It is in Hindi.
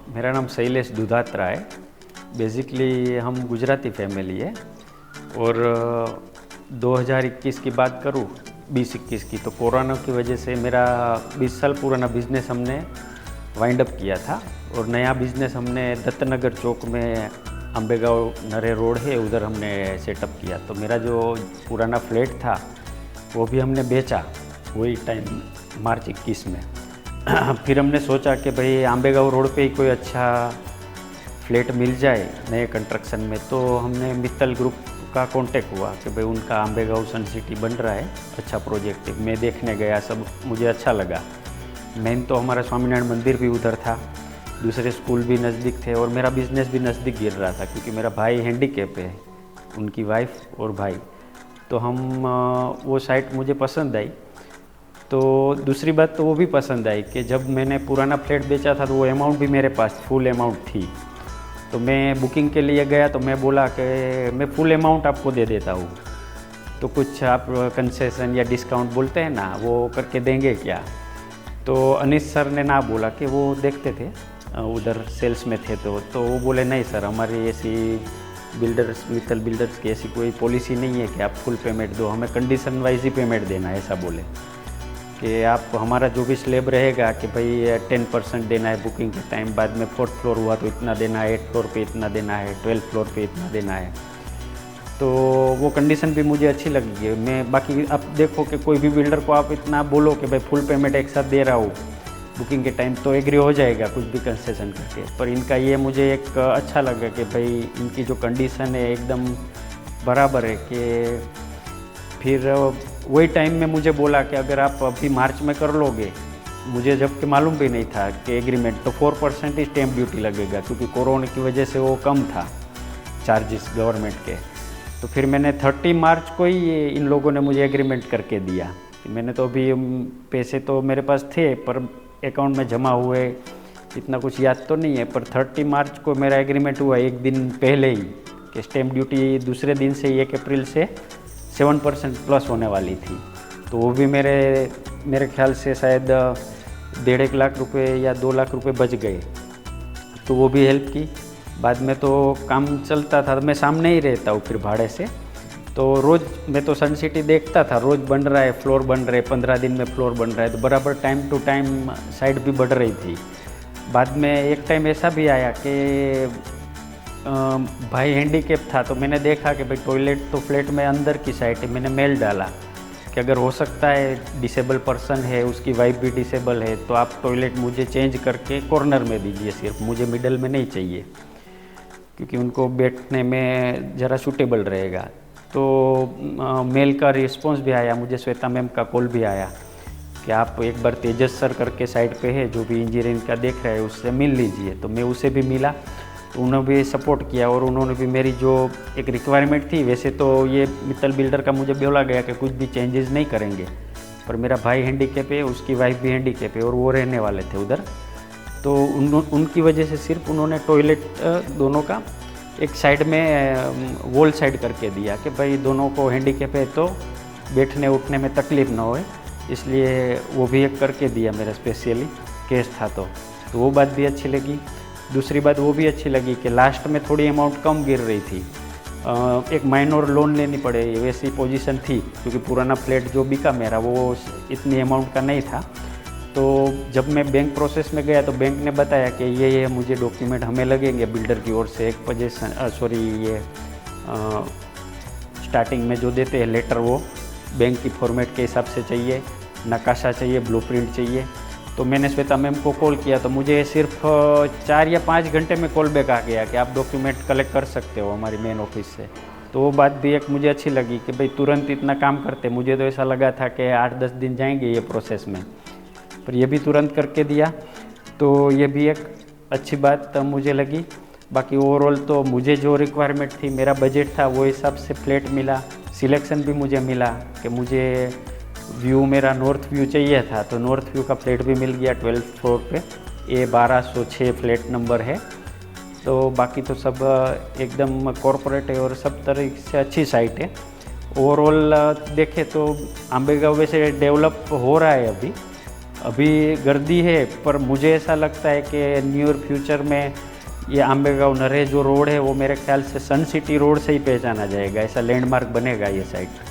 मेरा नाम शैलेश दुधात्रा है। बेसिकली हम गुजराती फैमिली है और 2021 की बात करूँ, 20-21 की, तो कोरोना की वजह से मेरा 20 साल पुराना बिज़नेस हमने वाइंड अप किया था और नया बिज़नेस हमने दत्तनगर चौक में अम्बेगांव नरे रोड है, उधर हमने सेटअप किया। तो मेरा जो पुराना फ्लैट था वो भी हमने बेचा वही टाइम मार्च 21 में। फिर हमने सोचा कि भाई अम्बेगांव रोड पे ही कोई अच्छा फ्लैट मिल जाए नए कंस्ट्रक्शन में, तो हमने मित्तल ग्रुप का कांटेक्ट हुआ कि भाई उनका अम्बेगांव सन सिटी बन रहा है, अच्छा प्रोजेक्ट है। मैं देखने गया, सब मुझे अच्छा लगा। मेन तो हमारा स्वामीनारायण मंदिर भी उधर था, दूसरे स्कूल भी नज़दीक थे और मेरा बिज़नेस भी नज़दीक गिर रहा था क्योंकि मेरा भाई हैंडीकैप है, उनकी वाइफ और भाई। तो हम वो साइट मुझे पसंद आई। तो दूसरी बात तो वो भी पसंद आई कि जब मैंने पुराना फ्लैट बेचा था तो वो अमाउंट भी मेरे पास फुल अमाउंट थी। तो मैं बुकिंग के लिए गया तो मैं बोला कि मैं फुल अमाउंट आपको दे देता हूँ, तो कुछ आप कंसेशन या डिस्काउंट बोलते हैं ना, वो करके देंगे क्या। तो अनीस सर ने ना बोला कि वो देखते थे, उधर सेल्स में थे। तो वो बोले नहीं सर, हमारी ऐसी बिल्डर्स मित्तल बिल्डर्स की ऐसी कोई पॉलिसी नहीं है कि आप फुल पेमेंट दो, हमें कंडीशन वाइज ही पेमेंट देना है। ऐसा बोले कि आप हमारा जो भी स्लैब रहेगा कि भाई 10% देना है बुकिंग के टाइम, बाद में 4th फ्लोर हुआ तो इतना देना है, 8th फ्लोर पे इतना देना है, 12th फ्लोर पे इतना देना है। तो वो कंडीशन भी मुझे अच्छी लगी है। मैं बाकी आप देखो कि कोई भी बिल्डर को आप इतना बोलो कि भाई फुल पेमेंट एक साथ दे रहा हूँ बुकिंग के टाइम, तो एग्री हो जाएगा कुछ भी कंसेशन करके। पर इनका ये मुझे एक अच्छा लगा कि भाई इनकी जो कंडीशन है एकदम बराबर है। कि फिर वही टाइम में मुझे बोला कि अगर आप अभी मार्च में कर लोगे, मुझे जबकि मालूम भी नहीं था कि एग्रीमेंट, तो 4% ही स्टैम्प ड्यूटी लगेगा क्योंकि कोरोना की वजह से वो कम था चार्जेस गवर्नमेंट के। तो फिर मैंने 30 मार्च को ही इन लोगों ने मुझे एग्रीमेंट करके दिया। मैंने तो अभी पैसे तो मेरे पास थे पर अकाउंट में जमा हुए इतना कुछ याद तो नहीं है, पर 30 मार्च को मेरा एग्रीमेंट हुआ, एक दिन पहले ही, कि स्टैम्प ड्यूटी दूसरे दिन से 1 अप्रैल से 7% प्लस होने वाली थी। तो वो भी मेरे ख्याल से शायद 1.5 लाख रुपए या 2 लाख रुपए बच गए, तो वो भी हेल्प की। बाद में तो काम चलता था, मैं सामने ही रहता हूँ फिर भाड़े से, तो रोज़ मैं तो सन सिटी देखता था, रोज़ बन रहा है, फ्लोर बन रहे, 15 दिन में फ्लोर बन रहा है, तो बराबर टाइम टू टाइम साइड भी बढ़ रही थी। बाद में एक टाइम ऐसा भी आया कि भाई हैंडीकैप था, तो मैंने देखा कि भाई टॉयलेट तो फ्लैट में अंदर की साइड है। मैंने मेल डाला कि अगर हो सकता है डिसेबल पर्सन है, उसकी वाइफ भी डिसेबल है, तो आप टॉयलेट मुझे चेंज करके कॉर्नर में दीजिए, सिर्फ मुझे मिडल में नहीं चाहिए क्योंकि उनको बैठने में ज़रा सूटेबल रहेगा। तो मेल का रिस्पॉन्स भी आया, मुझे श्वेता मैम का कॉल भी आया कि आप एक बार तेजस सर करके साइड पे है जो भी इंजीनियरिंग का देख रहे हैं, उससे मिल लीजिए। तो मैं उससे भी मिला, तो उन्होंने भी सपोर्ट किया और उन्होंने भी मेरी जो एक रिक्वायरमेंट थी, वैसे तो ये मित्तल बिल्डर का मुझे बोला गया कि कुछ भी चेंजेस नहीं करेंगे, पर मेरा भाई हैंडीकैप है, उसकी वाइफ भी हैंडीकैप है और वो रहने वाले थे उधर। तो उनकी वजह से सिर्फ उन्होंने टॉयलेट दोनों का एक साइड में वॉल साइड करके दिया कि भाई दोनों को हैंडीकैप है तो बैठने उठने में तकलीफ़ ना होए, इसलिए वो भी एक करके दिया मेरा स्पेशली केस था। तो वो बात भी अच्छी लगी। दूसरी बात वो भी अच्छी लगी कि लास्ट में थोड़ी अमाउंट कम गिर रही थी, एक माइनर लोन लेनी पड़े वैसी पोजीशन थी क्योंकि पुराना फ्लैट जो बिका मेरा वो इतनी अमाउंट का नहीं था। तो जब मैं बैंक प्रोसेस में गया तो बैंक ने बताया कि ये मुझे डॉक्यूमेंट हमें लगेंगे बिल्डर की ओर से, एक पोजीशन ये स्टार्टिंग में जो देते हैं लेटर वो बैंक की फॉर्मेट के हिसाब से चाहिए, नक्काशा चाहिए, ब्लूप्रिंट चाहिए। तो मैंने श्वेता मैम को कॉल किया तो मुझे सिर्फ 4 या 5 घंटे में कॉल बैक आ गया कि आप डॉक्यूमेंट कलेक्ट कर सकते हो हमारी मेन ऑफिस से। तो वो बात भी एक मुझे अच्छी लगी कि भाई तुरंत इतना काम करते। मुझे तो ऐसा लगा था कि 8-10 दिन जाएंगे ये प्रोसेस में, पर ये भी तुरंत करके दिया। तो ये भी एक अच्छी बात मुझे लगी। बाकी ओवरऑल तो मुझे जो रिक्वायरमेंट थी, मेरा बजट था, वो हिसाब से फ्लैट मिला। सिलेक्शन भी मुझे मिला कि मुझे व्यू मेरा नॉर्थ व्यू चाहिए था, तो नॉर्थ व्यू का फ्लैट भी मिल गया 12th फ्लोर पे। ये 1206 फ्लैट नंबर है। तो बाकी तो सब एकदम कॉरपोरेट है और सब तरह से अच्छी साइट है। ओवरऑल देखें तो अम्बेगांव वैसे डेवलप हो रहा है अभी, अभी गर्दी है, पर मुझे ऐसा लगता है कि नियर फ्यूचर में ये आंबेगांव नरेह जो रोड है वो मेरे ख्याल से सन सिटी रोड से ही पहचाना जाएगा, ऐसा लैंडमार्क बनेगा ये साइट।